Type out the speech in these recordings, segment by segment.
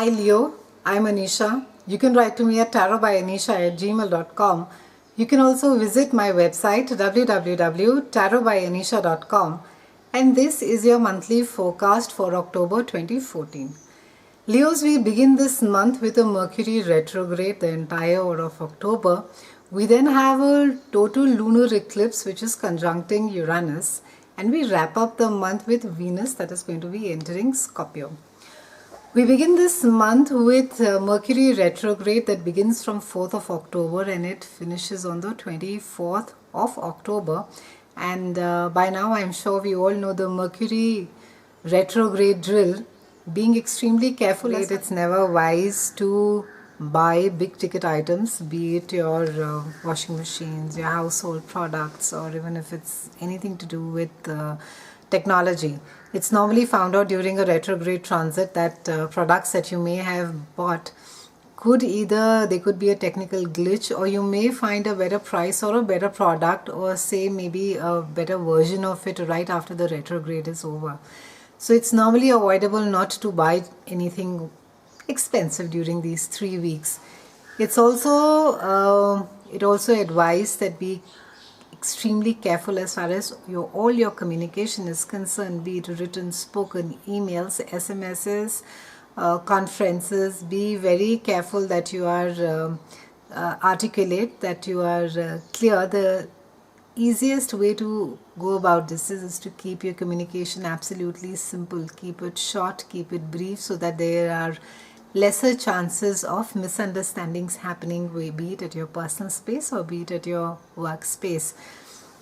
Hi Leo, I'm Anisha. You can write to me at tarotbyanisha@gmail.com. You can also visit my website www.tarotbyanisha.com, and this is your monthly forecast for October 2014. Leos, we begin this month with a Mercury retrograde the entire hour of October. We then have a total lunar eclipse which is conjuncting Uranus, and we wrap up the month with Venus that is going to be entering Scorpio. We begin this month with Mercury retrograde that begins from 4th of October and it finishes on the 24th of October. And by now I'm sure we all know the Mercury retrograde drill. Being extremely careful, it's never wise to buy big ticket items, be it your washing machines, your household products, or even if it's anything to do with technology. It's normally found out during a retrograde transit that products that you may have bought could be a technical glitch, or you may find a better price or a better product, or say maybe a better version of it right after the retrograde is over. So it's normally avoidable not to buy anything expensive during these 3 weeks. It's also advised that be extremely careful as far as all your communication is concerned, be it written, spoken, emails, SMSs, conferences. Be very careful that you are articulate, that you are clear. The easiest way to go about this is to keep your communication absolutely simple. Keep it short, keep it brief, so that there are lesser chances of misunderstandings happening, be it at your personal space or be it at your workspace.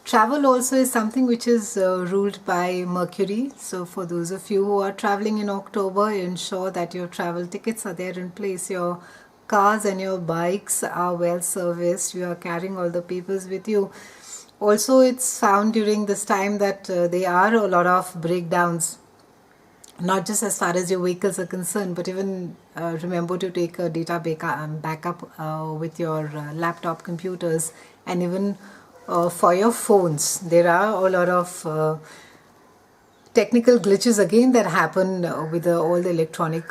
Travel also is something which is ruled by Mercury. So for those of you who are traveling in October, ensure that your travel tickets are there in place, your cars and your bikes are well serviced, you are carrying all the papers with you. Also, it's found during this time that there are a lot of breakdowns, not just as far as your vehicles are concerned, but even remember to take a data backup with your laptop computers, and even for your phones. There are a lot of technical glitches again that happen with all the electronic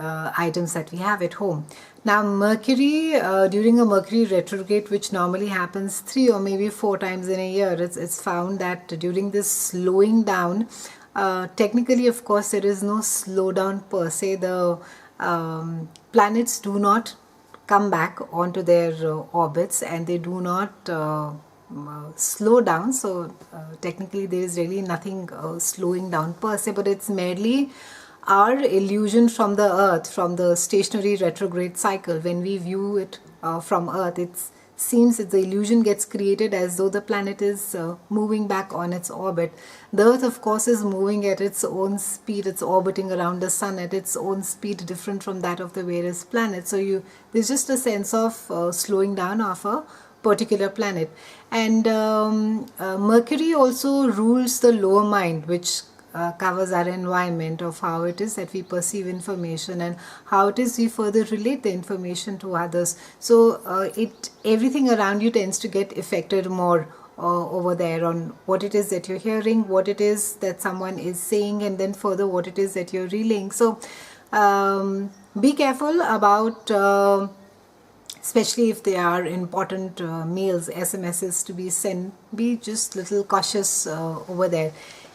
items that we have at home. Now Mercury, during a Mercury retrograde, which normally happens 3 or maybe 4 times in a year, it's found that during this slowing down, technically, of course, there is no slowdown per se. The planets do not come back onto their orbits, and they do not slow down. So technically, there is really nothing slowing down per se, but it's merely our illusion from the Earth, from the stationary retrograde cycle. When we view it from Earth, it's seems that the illusion gets created as though the planet is moving back on its orbit. The Earth, of course, is moving at its own speed. It's orbiting around the sun at its own speed, different from that of the various planets. So there's just a sense of slowing down of a particular planet. And Mercury also rules the lower mind, which covers our environment, of how it is that we perceive information and how it is we further relate the information to others. So everything around you tends to get affected more over there on what it is that you're hearing, what it is that someone is saying, and then further what it is that you're relaying. So be careful about especially if they are important mails, SMSs to be sent. Be just little cautious over there.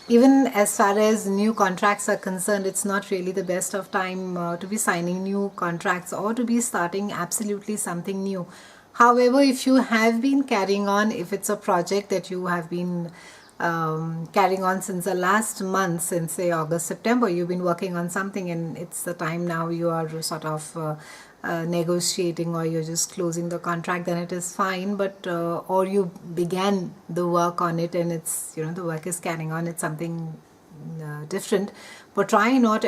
Even as far as new contracts are concerned, it's not really the best of time to be signing new contracts or to be starting absolutely something new. However, if you have been carrying on, if it's a project that you have been carrying on since the last month, since say August, September, you've been working on something, and it's the time now you are sort of negotiating, or you're just closing the contract, then it is fine. But or you began the work on it and it's the work is carrying on, it's something different. But try not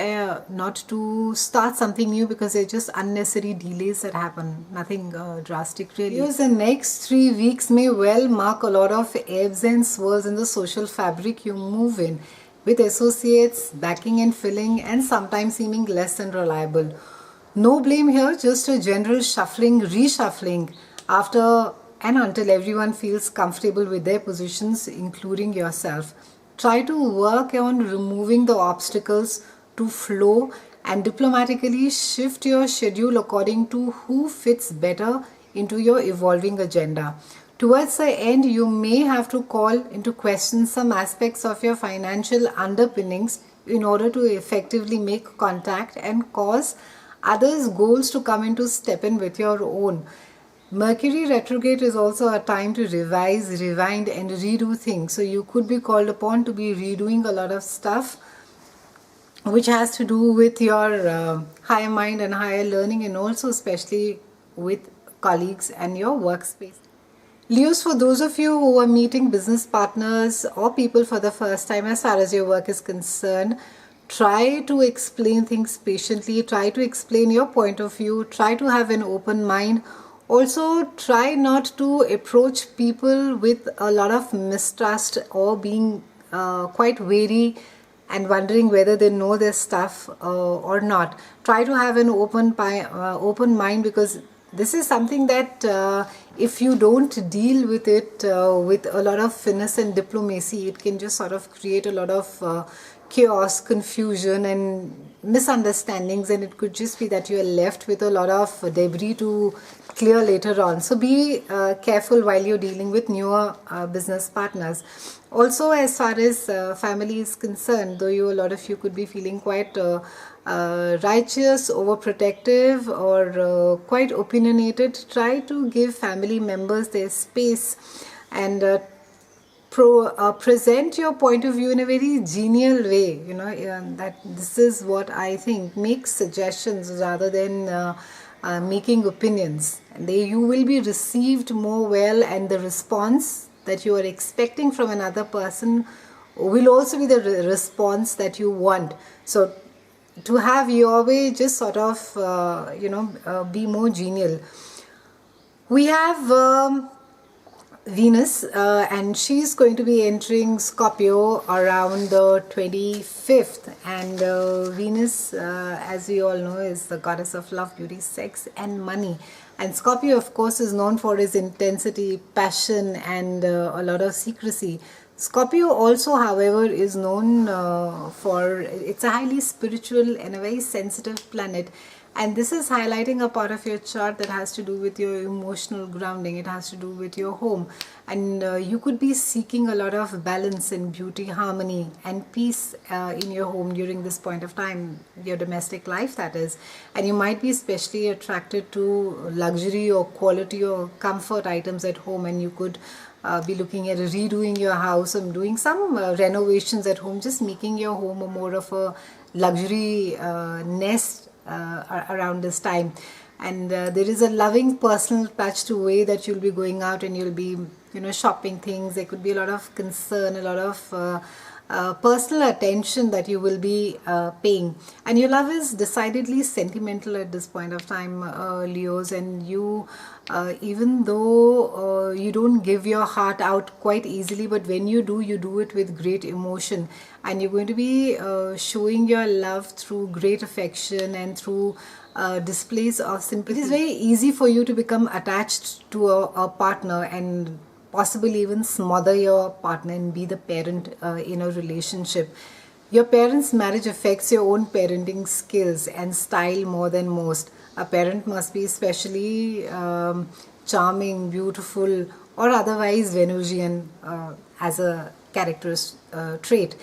to start something new, because they're just unnecessary delays that happen. Nothing drastic really. Yes, the next 3 weeks may well mark a lot of ebbs and swirls in the social fabric you move in, with associates backing and filling, and sometimes seeming less than reliable. No blame here, just a general shuffling, reshuffling after and until everyone feels comfortable with their positions, including yourself. Try to work on removing the obstacles to flow and diplomatically shift your schedule according to who fits better into your evolving agenda. Towards the end, you may have to call into question some aspects of your financial underpinnings in order to effectively make contact and cause others' goals to come into step in with your own. Mercury retrograde is also a time to revise, rewind, and redo things. So you could be called upon to be redoing a lot of stuff which has to do with your higher mind and higher learning, and also especially with colleagues and your workspace. Leos, for those of you who are meeting business partners or people for the first time as far as your work is concerned, try to explain things patiently, try to explain your point of view, try to have an open mind. Also, try not to approach people with a lot of mistrust or being quite wary and wondering whether they know their stuff or not. Try to have an open mind, because this is something that if you don't deal with it with a lot of finesse and diplomacy, it can just sort of create a lot of chaos, confusion, and misunderstandings, and it could just be that you are left with a lot of debris to clear later on. So be careful while you're dealing with newer business partners. Also, as far as family is concerned, though a lot of you could be feeling quite righteous, overprotective, or quite opinionated, try to give family members their space and present your point of view in a very genial way. That this is what I think. Make suggestions rather than making opinions. You will be received more well, and the response that you are expecting from another person will also be the response that you want. So to have your way, just sort of be more genial. We have Venus, and she's going to be entering Scorpio around the 25th. And Venus, as we all know, is the goddess of love, beauty, sex, and money. And Scorpio, of course, is known for his intensity, passion, and a lot of secrecy. Scorpio also, however, is known for, it's a highly spiritual and a very sensitive planet. And this is highlighting a part of your chart that has to do with your emotional grounding. It has to do with your home. And you could be seeking a lot of balance and beauty, harmony, and peace in your home during this point of time, your domestic life, that is. And you might be especially attracted to luxury or quality or comfort items at home, and you could be looking at redoing your house and doing some renovations at home, just making your home a more of a luxury nest around this time. And there is a loving personal touch to way that you'll be going out and you'll be shopping things. There could be a lot of concern, a lot of personal attention that you will be paying. And your love is decidedly sentimental at this point of time, Leos, and you even though you don't give your heart out quite easily, but when you do it with great emotion, and you're going to be showing your love through great affection and through displays of sympathy. It is very easy for you to become attached to a partner and possibly even smother your partner and be the parent in a relationship. Your parents' marriage affects your own parenting skills and style more than most. A parent must be especially charming, beautiful, or otherwise Venusian as a character trait.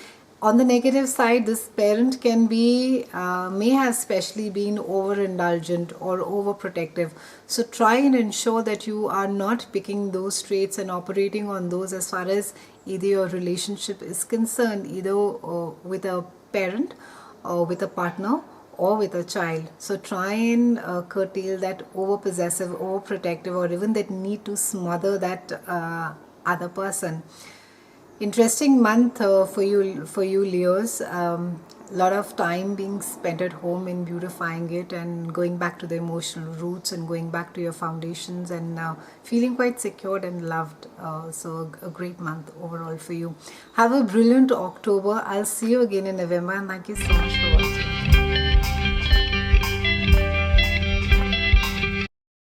On the negative side, this parent can be, may have especially been overindulgent or overprotective. So try and ensure that you are not picking those traits and operating on those as far as either your relationship is concerned, either with a parent or with a partner or with a child. So try and curtail that over-possessive, over-protective, or even that need to smother that other person. Interesting month for you Leos. Lot of time being spent at home in beautifying it and going back to the emotional roots and going back to your foundations and feeling quite secured and loved. So a great month overall for you. Have a brilliant October. I'll see you again in November, and thank you so much for watching.